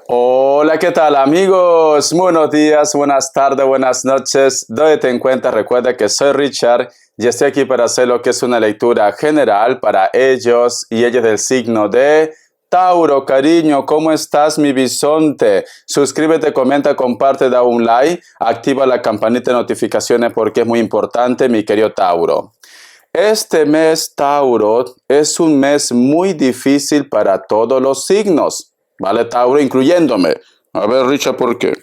Hola, ¿qué tal amigos? Buenos días, buenas tardes, buenas noches. Donde te encuentras, recuerda que soy Richard y estoy aquí para hacer lo que es una lectura general para ellos y ellas del signo de Tauro. Cariño, ¿cómo estás, mi bisonte? Suscríbete, comenta, comparte, da un like, activa la campanita de notificaciones porque es muy importante, mi querido Tauro. Este mes, Tauro, es un mes muy difícil para todos los signos. ¿Vale, Tauro? Incluyéndome. A ver, Richard, ¿por qué?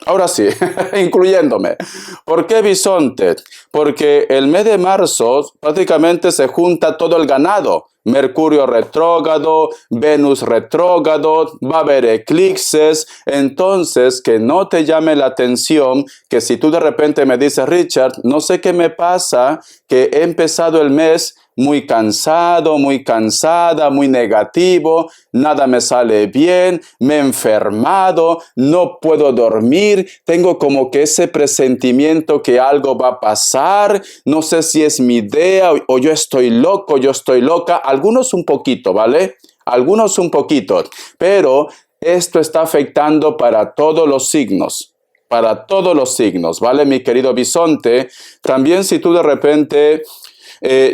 Ahora sí, incluyéndome. ¿Por qué bisonte? Porque el mes de marzo prácticamente se junta todo el ganado. Mercurio retrógrado, Venus retrógrado, va a haber eclipses. Entonces, que no te llame la atención que si tú de repente me dices, Richard, no sé qué me pasa, que he empezado el mes muy cansado, muy cansada, muy negativo, nada me sale bien, me he enfermado, no puedo dormir, tengo como que ese presentimiento que algo va a pasar, no sé si es mi idea o yo estoy loco, yo estoy loca, algunos un poquito, ¿vale? Algunos un poquito, pero esto está afectando para todos los signos. Para todos los signos, ¿vale, mi querido bisonte? También si tú de repente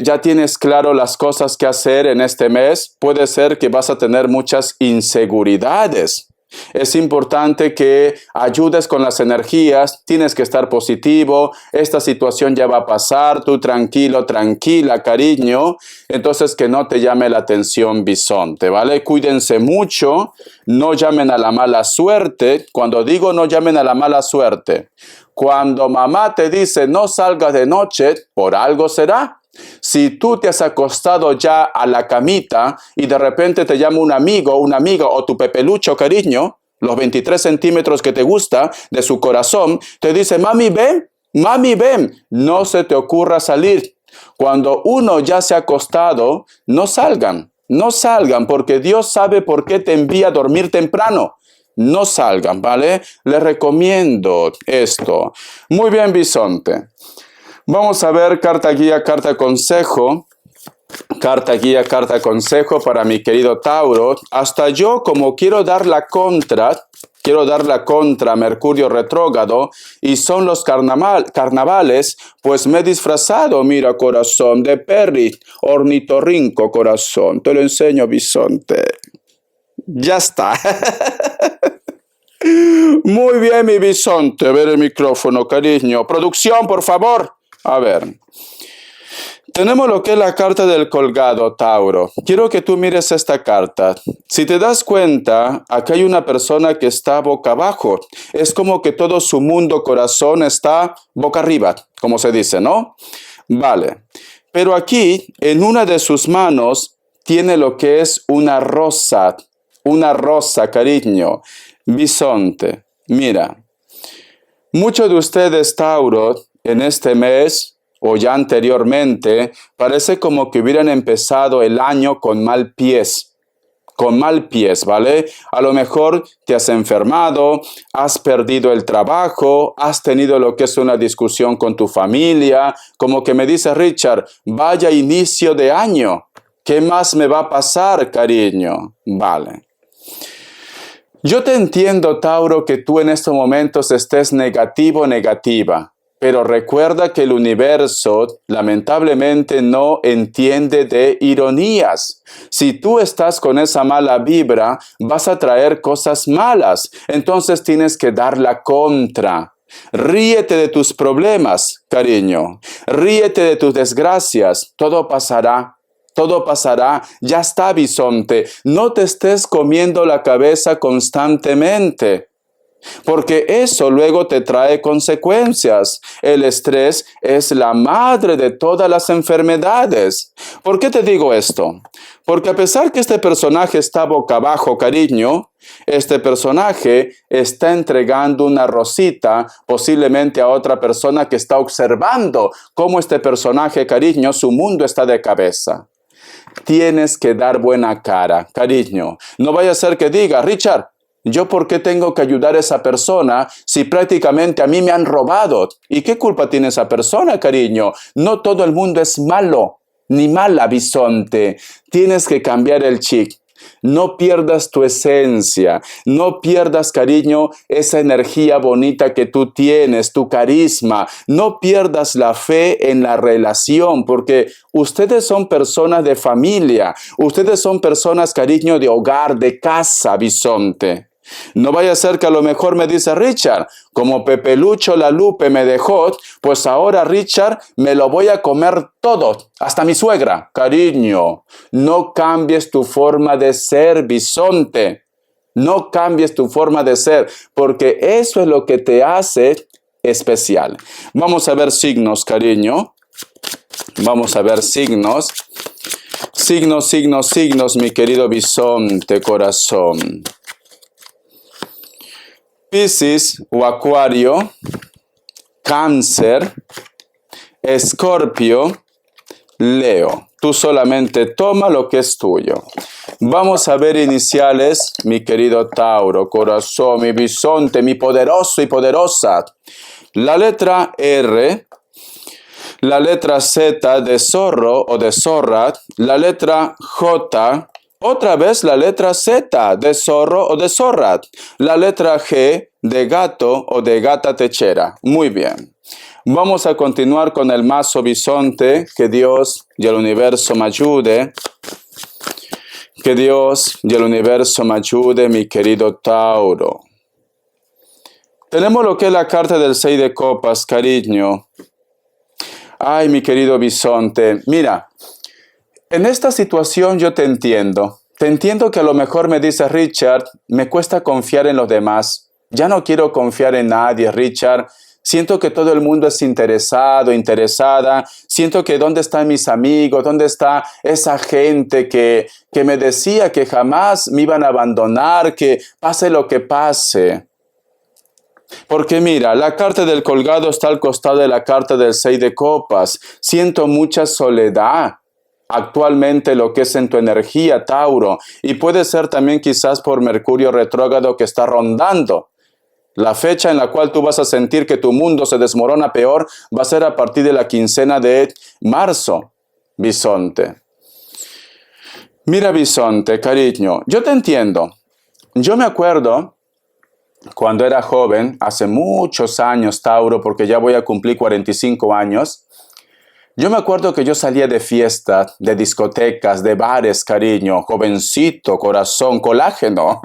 ya tienes claro las cosas que hacer en este mes, puede ser que vas a tener muchas inseguridades. Es importante que ayudes con las energías, tienes que estar positivo, esta situación ya va a pasar, tú tranquilo, tranquila, cariño, entonces que no te llame la atención bisonte, ¿vale? Cuídense mucho, no llamen a la mala suerte. Cuando digo no llamen a la mala suerte, cuando mamá te dice no salgas de noche, por algo será. Si tú te has acostado ya a la camita y de repente te llama un amigo, una amiga o tu pepelucho, cariño, los 23 centímetros que te gusta de su corazón, te dice, mami, ven, no se te ocurra salir. Cuando uno ya se ha acostado, no salgan, porque Dios sabe por qué te envía a dormir temprano. No salgan, ¿vale? Les recomiendo esto. Muy bien, bisonte. Vamos a ver carta guía, carta consejo. Carta guía, carta consejo para mi querido Tauro. Hasta yo, como quiero dar la contra a Mercurio retrógrado y son los carnavales, pues me he disfrazado, mira, corazón, de Perry, ornitorrinco, corazón. Te lo enseño, bisonte. Ya está. Muy bien, mi bisonte. A ver el micrófono, cariño. Producción, por favor. A ver, tenemos lo que es la carta del colgado, Tauro. Quiero que tú mires esta carta. Si te das cuenta, aquí hay una persona que está boca abajo. Es como que todo su mundo, corazón, está boca arriba, como se dice, ¿no? Vale. Pero aquí, en una de sus manos, tiene lo que es una rosa, cariño. Bisonte, mira. Muchos de ustedes, Tauro, en este mes o ya anteriormente, parece como que hubieran empezado el año con mal pies, ¿vale? A lo mejor te has enfermado, has perdido el trabajo, has tenido lo que es una discusión con tu familia, como que me dice Richard, vaya inicio de año, ¿qué más me va a pasar, cariño? Vale. Yo te entiendo, Tauro, que tú en estos momentos estés negativo, negativa. Pero recuerda que el universo lamentablemente no entiende de ironías. Si tú estás con esa mala vibra, vas a traer cosas malas. Entonces tienes que dar la contra. Ríete de tus problemas, cariño. Ríete de tus desgracias. Todo pasará. Todo pasará, ya está, bisonte. No te estés comiendo la cabeza constantemente, porque eso luego te trae consecuencias. El estrés es la madre de todas las enfermedades. ¿Por qué te digo esto? Porque a pesar que este personaje está boca abajo, cariño, este personaje está entregando una rosita posiblemente a otra persona que está observando cómo este personaje, cariño, su mundo está de cabeza. Tienes que dar buena cara, cariño. No vaya a ser que diga, Richard, ¿yo por qué tengo que ayudar a esa persona si prácticamente a mí me han robado? ¿Y qué culpa tiene esa persona, cariño? No todo el mundo es malo, ni mala, bisonte. Tienes que cambiar el chip. No pierdas tu esencia, no pierdas, cariño, esa energía bonita que tú tienes, tu carisma. No pierdas la fe en la relación, porque ustedes son personas de familia, ustedes son personas, cariño, de hogar, de casa, bisonte. No vaya a ser que a lo mejor me dice Richard, como Pepe Lucho la Lupe me dejó, pues ahora Richard me lo voy a comer todo, hasta mi suegra. Cariño, no cambies tu forma de ser, bisonte. No cambies tu forma de ser, porque eso es lo que te hace especial. Vamos a ver signos, cariño. Vamos a ver signos. Signos, signos, signos, mi querido bisonte, corazón. Piscis o Acuario, Cáncer, Escorpio, Leo. Tú solamente toma lo que es tuyo. Vamos a ver iniciales, mi querido Tauro, corazón, mi bisonte, mi poderoso y poderosa. La letra R, la letra Z de zorro o de zorra, la letra J, otra vez la letra Z de zorro o de zorra, la letra G de gato o de gata techera. Muy bien. Vamos a continuar con el mazo bisonte. Que Dios y el universo me ayude. Que Dios y el universo me ayude, mi querido Tauro. Tenemos lo que es la carta del 6 de copas, cariño. Ay, mi querido bisonte, mira, en esta situación yo te entiendo. Te entiendo que a lo mejor me dice Richard, me cuesta confiar en los demás. Ya no quiero confiar en nadie, Richard. Siento que todo el mundo es interesado, interesada. Siento que ¿dónde están mis amigos? ¿Dónde está esa gente que me decía que jamás me iban a abandonar, que pase lo que pase? Porque mira, la carta del colgado está al costado de la carta del 6 de copas. Siento mucha soledad actualmente lo que es en tu energía, Tauro. Y puede ser también quizás por Mercurio retrógrado que está rondando. La fecha en la cual tú vas a sentir que tu mundo se desmorona peor va a ser a partir de la quincena de marzo, bisonte. Mira, bisonte, cariño, yo te entiendo. Yo me acuerdo cuando era joven, hace muchos años, Tauro, porque ya voy a cumplir 45 años, yo me acuerdo que yo salía de fiestas, de discotecas, de bares, cariño, jovencito, corazón, colágeno.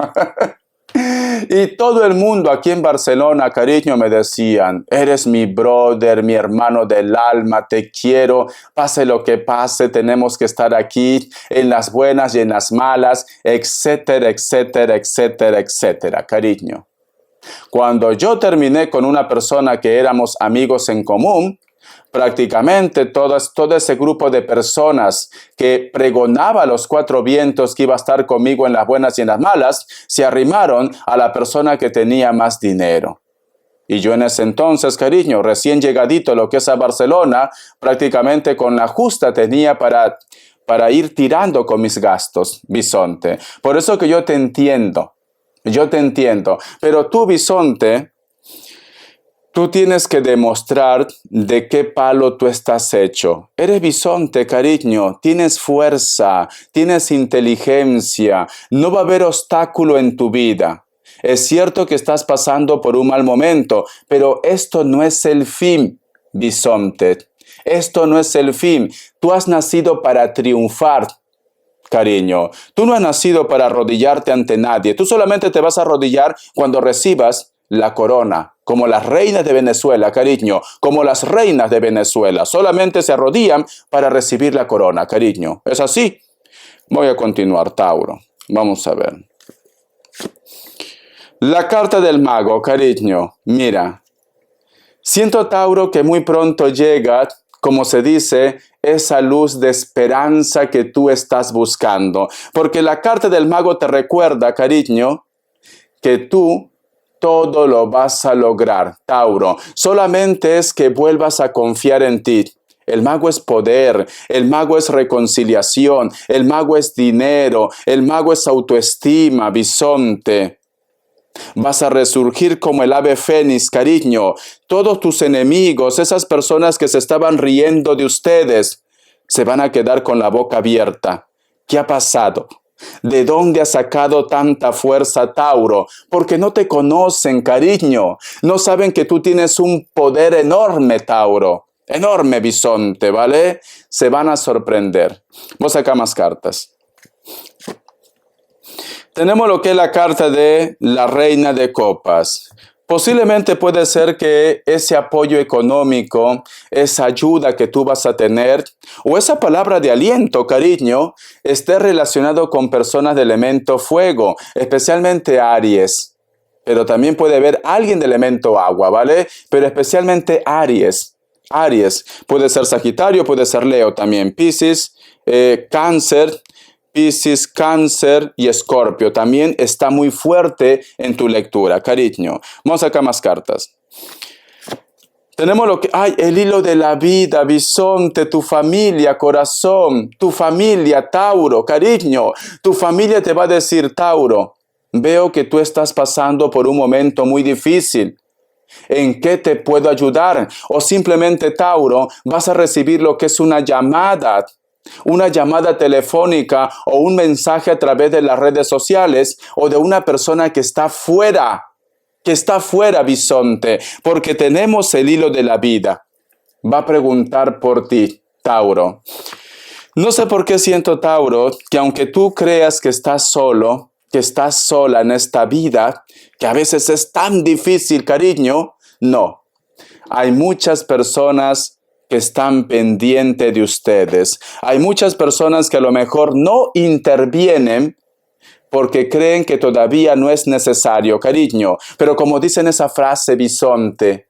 Y todo el mundo aquí en Barcelona, cariño, me decían, eres mi brother, mi hermano del alma, te quiero, pase lo que pase, tenemos que estar aquí en las buenas y en las malas, etcétera, etcétera, etcétera, etcétera, cariño. Cuando yo terminé con una persona que éramos amigos en común, prácticamente todo ese grupo de personas que pregonaba a los cuatro vientos que iba a estar conmigo en las buenas y en las malas, se arrimaron a la persona que tenía más dinero. Y yo en ese entonces, cariño, recién llegadito lo que es a Barcelona, prácticamente con la justa tenía para ir tirando con mis gastos, bisonte. Por eso que yo te entiendo, pero tú, bisonte, tú tienes que demostrar de qué palo tú estás hecho. Eres bisonte, cariño, tienes fuerza, tienes inteligencia, no va a haber obstáculo en tu vida. Es cierto que estás pasando por un mal momento, pero esto no es el fin, bisonte. Esto no es el fin. Tú has nacido para triunfar, cariño. Tú no has nacido para arrodillarte ante nadie. Tú solamente te vas a arrodillar cuando recibas la corona, como las reinas de Venezuela, cariño, como las reinas de Venezuela. Solamente se arrodillan para recibir la corona, cariño. ¿Es así? Voy a continuar, Tauro. Vamos a ver. La carta del mago, cariño. Mira, siento, Tauro, que muy pronto llega, como se dice, esa luz de esperanza que tú estás buscando. Porque la carta del mago te recuerda, cariño, que tú todo lo vas a lograr, Tauro. Solamente es que vuelvas a confiar en ti. El mago es poder, el mago es reconciliación, el mago es dinero, el mago es autoestima, bisonte. Vas a resurgir como el ave fénix, cariño. Todos tus enemigos, esas personas que se estaban riendo de ustedes, se van a quedar con la boca abierta. ¿Qué ha pasado? ¿De dónde has sacado tanta fuerza, Tauro? Porque no te conocen, cariño. No saben que tú tienes un poder enorme, Tauro. Enorme, bisonte, ¿vale? Se van a sorprender. Vamos a sacar más cartas. Tenemos lo que es la carta de la Reina de Copas. Posiblemente puede ser que ese apoyo económico, esa ayuda que tú vas a tener, o esa palabra de aliento, cariño, esté relacionado con personas de elemento fuego, especialmente Aries. Pero también puede haber alguien de elemento agua, ¿vale? Pero especialmente Aries. Aries. Puede ser Sagitario, puede ser Leo también. Piscis, Cáncer. Piscis, Cáncer y Escorpio también está muy fuerte en tu lectura, cariño. Vamos a sacar más cartas. Tenemos lo que hay, el hilo de la vida, bisonte, tu familia, corazón, tu familia, Tauro, cariño. Tu familia te va a decir, Tauro, veo que tú estás pasando por un momento muy difícil. ¿En qué te puedo ayudar? O simplemente, Tauro, vas a recibir lo que es una llamada telefónica o un mensaje a través de las redes sociales o de una persona que está fuera, bisonte, porque tenemos el hilo de la vida. Va a preguntar por ti, Tauro. No sé por qué siento, Tauro, que aunque tú creas que estás solo, que estás sola en esta vida, que a veces es tan difícil, cariño, no. Hay muchas personas que están pendientes de ustedes. Hay muchas personas que a lo mejor no intervienen porque creen que todavía no es necesario, cariño. Pero como dicen esa frase, bisonte,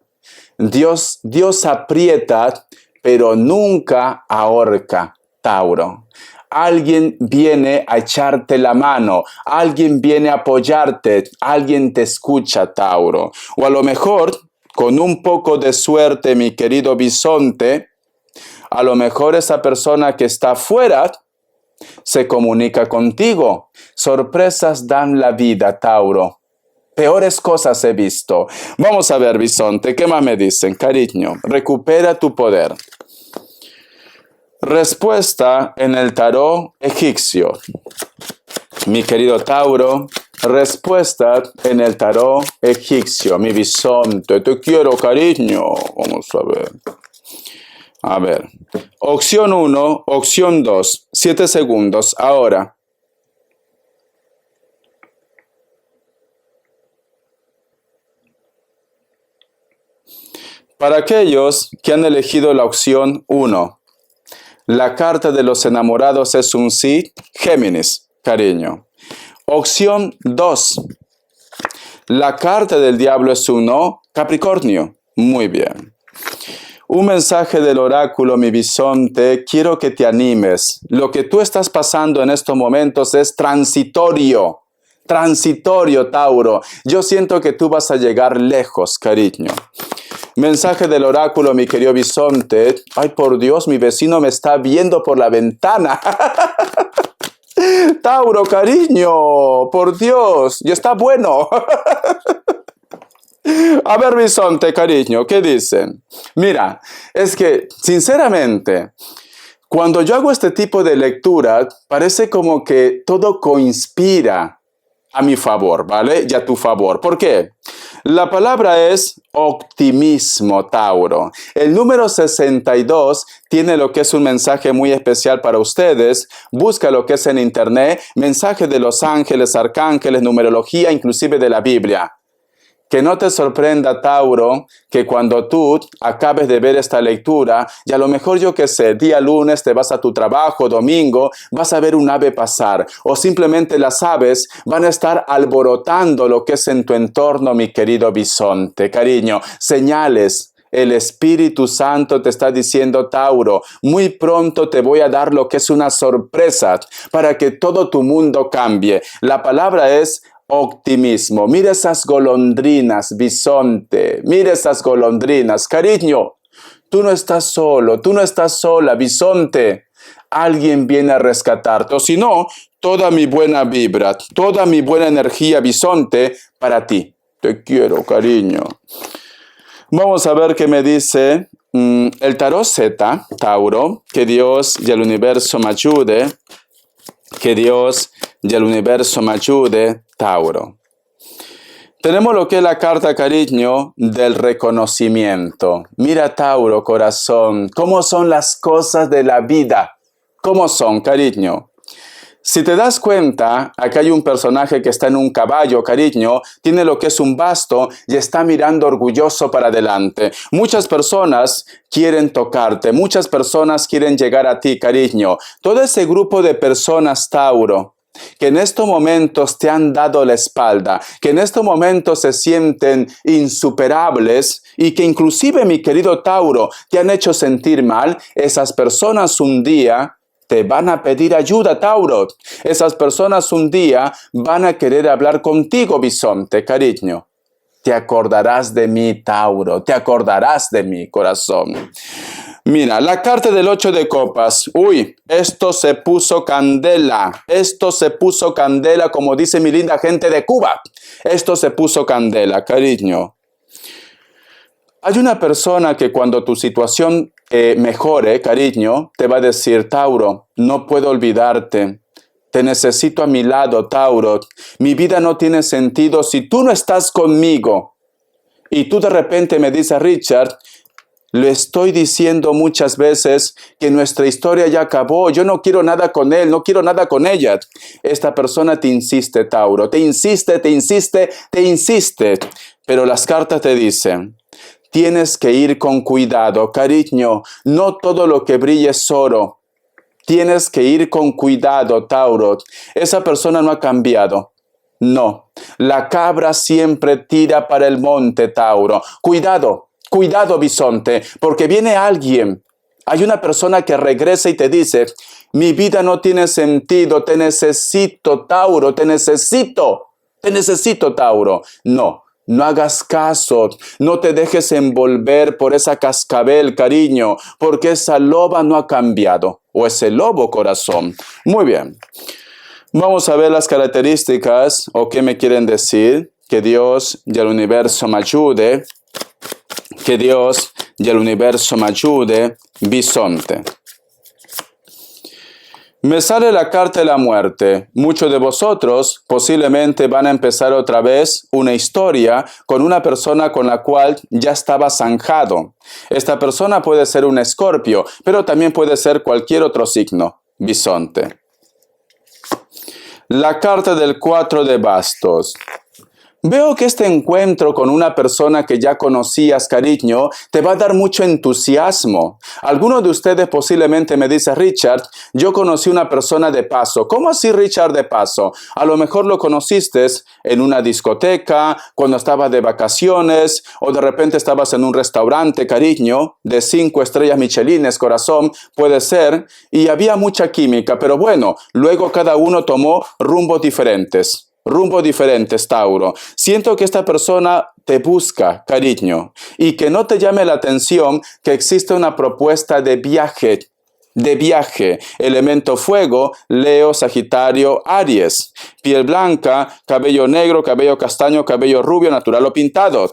Dios aprieta, pero nunca ahorca, Tauro. Alguien viene a echarte la mano, alguien viene a apoyarte, alguien te escucha, Tauro. O a lo mejor, con un poco de suerte, mi querido bisonte, a lo mejor esa persona que está afuera se comunica contigo. Sorpresas dan la vida, Tauro. Peores cosas he visto. Vamos a ver, bisonte, ¿qué más me dicen? Cariño, recupera tu poder. Respuesta en el tarot egipcio. Mi querido Tauro, respuesta en el tarot egipcio. Mi bisonte, te quiero, cariño. Vamos a ver. A ver. Opción 1, opción 2. 7 segundos. Ahora. Para aquellos que han elegido la opción 1. La carta de los enamorados es un sí, Géminis, cariño. Opción 2. La carta del diablo es un no, Capricornio. Muy bien. Un mensaje del oráculo, mi bisonte, quiero que te animes. Lo que tú estás pasando en estos momentos es transitorio. Transitorio, Tauro. Yo siento que tú vas a llegar lejos, cariño. Mensaje del oráculo, mi querido bisonte. Ay, por Dios, mi vecino me está viendo por la ventana. Tauro, cariño, por Dios, y está bueno. A ver, bisonte, cariño, ¿qué dicen? Mira, es que, sinceramente, cuando yo hago este tipo de lectura, parece como que todo conspira a mi favor, ¿vale? Y a tu favor. ¿Por qué? La palabra es optimismo, Tauro. El número 62 tiene lo que es un mensaje muy especial para ustedes. Busca lo que es en internet, mensaje de los ángeles, arcángeles, numerología, inclusive de la Biblia. Que no te sorprenda, Tauro, que cuando tú acabes de ver esta lectura, y a lo mejor yo que sé, día lunes te vas a tu trabajo, domingo, vas a ver un ave pasar, o simplemente las aves van a estar alborotando lo que es en tu entorno, mi querido bisonte, cariño, señales. El Espíritu Santo te está diciendo, Tauro, muy pronto te voy a dar lo que es una sorpresa para que todo tu mundo cambie. La palabra es optimismo. Mira esas golondrinas, bisonte. Mira esas golondrinas. Cariño, tú no estás solo, tú no estás sola, bisonte. Alguien viene a rescatarte. O si no, toda mi buena vibra, toda mi buena energía, bisonte, para ti. Te quiero, cariño. Vamos a ver qué me dice el tarot Z, Tauro. Que Dios y el universo me ayude. Que Dios y el universo me ayude, Tauro. Tenemos lo que es la carta, cariño, del reconocimiento. Mira, Tauro, corazón, cómo son las cosas de la vida. ¿Cómo son, cariño? Si te das cuenta, acá hay un personaje que está en un caballo, cariño, tiene lo que es un basto y está mirando orgulloso para adelante. Muchas personas quieren tocarte, muchas personas quieren llegar a ti, cariño. Todo ese grupo de personas, Tauro, que en estos momentos te han dado la espalda, que en estos momentos se sienten insuperables y que inclusive, mi querido Tauro, te han hecho sentir mal, esas personas un día te van a pedir ayuda, Tauro. Esas personas un día van a querer hablar contigo, bisonte, cariño. Te acordarás de mí, Tauro. Te acordarás de mi corazón. Mira, la carta del 8 de copas. Uy, esto se puso candela. Esto se puso candela, como dice mi linda gente de Cuba. Esto se puso candela, cariño. Hay una persona que cuando tu situación mejore, cariño, te va a decir, Tauro, no puedo olvidarte. Te necesito a mi lado, Tauro. Mi vida no tiene sentido si tú no estás conmigo. Y tú de repente me dices, Richard, le estoy diciendo muchas veces que nuestra historia ya acabó. Yo no quiero nada con él, no quiero nada con ella. Esta persona te insiste, Tauro. Te insiste, te insiste, te insiste. Pero las cartas te dicen, tienes que ir con cuidado, cariño. No todo lo que brilla es oro. Tienes que ir con cuidado, Tauro. Esa persona no ha cambiado. No. La cabra siempre tira para el monte, Tauro. Cuidado. Cuidado, bisonte, porque viene alguien, hay una persona que regresa y te dice, mi vida no tiene sentido, te necesito, Tauro, te necesito, Tauro. No, no hagas caso, no te dejes envolver por esa cascabel, cariño, porque esa loba no ha cambiado, o ese lobo, corazón. Muy bien, vamos a ver las características, o qué me quieren decir, que Dios y el universo me ayude. Que Dios y el universo me ayude, bisonte. Me sale la carta de la muerte. Muchos de vosotros posiblemente van a empezar otra vez una historia con una persona con la cual ya estaba zanjado. Esta persona puede ser un Escorpio, pero también puede ser cualquier otro signo, bisonte. La carta del 4 de bastos. Veo que este encuentro con una persona que ya conocías, cariño, te va a dar mucho entusiasmo. Algunos de ustedes posiblemente me dice, Richard, yo conocí una persona de paso. ¿Cómo así, Richard, de paso? A lo mejor lo conociste en una discoteca, cuando estabas de vacaciones, o de repente estabas en un restaurante, cariño, de 5 estrellas Michelines, corazón, puede ser, y había mucha química, pero bueno, luego cada uno tomó rumbos diferentes. Tauro. Siento que esta persona te busca, cariño, y que no te llame la atención que existe una propuesta de viaje. Elemento fuego, Leo, Sagitario, Aries. Piel blanca, cabello negro, cabello castaño, cabello rubio, natural o pintado.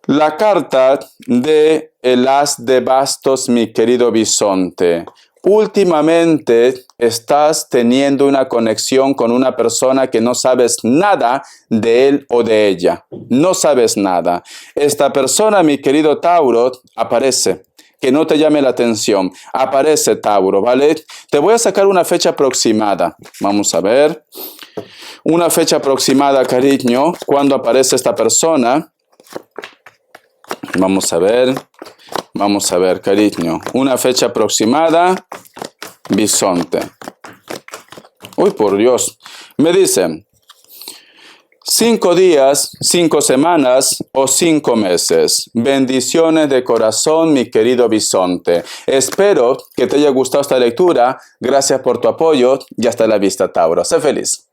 La carta de el as de bastos, mi querido bisonte. Últimamente estás teniendo una conexión con una persona que no sabes nada de él o de ella. No sabes nada. Esta persona, mi querido Tauro, aparece. Que no te llame la atención. Aparece, Tauro, ¿vale? Te voy a sacar una fecha aproximada. Vamos a ver. Una fecha aproximada, cariño. ¿Cuándo aparece esta persona? Vamos a ver, cariño. Una fecha aproximada, bisonte. Uy, por Dios. Me dicen, 5 días, 5 semanas o 5 meses. Bendiciones de corazón, mi querido bisonte. Espero que te haya gustado esta lectura. Gracias por tu apoyo y hasta la vista, Tauro. Sé feliz.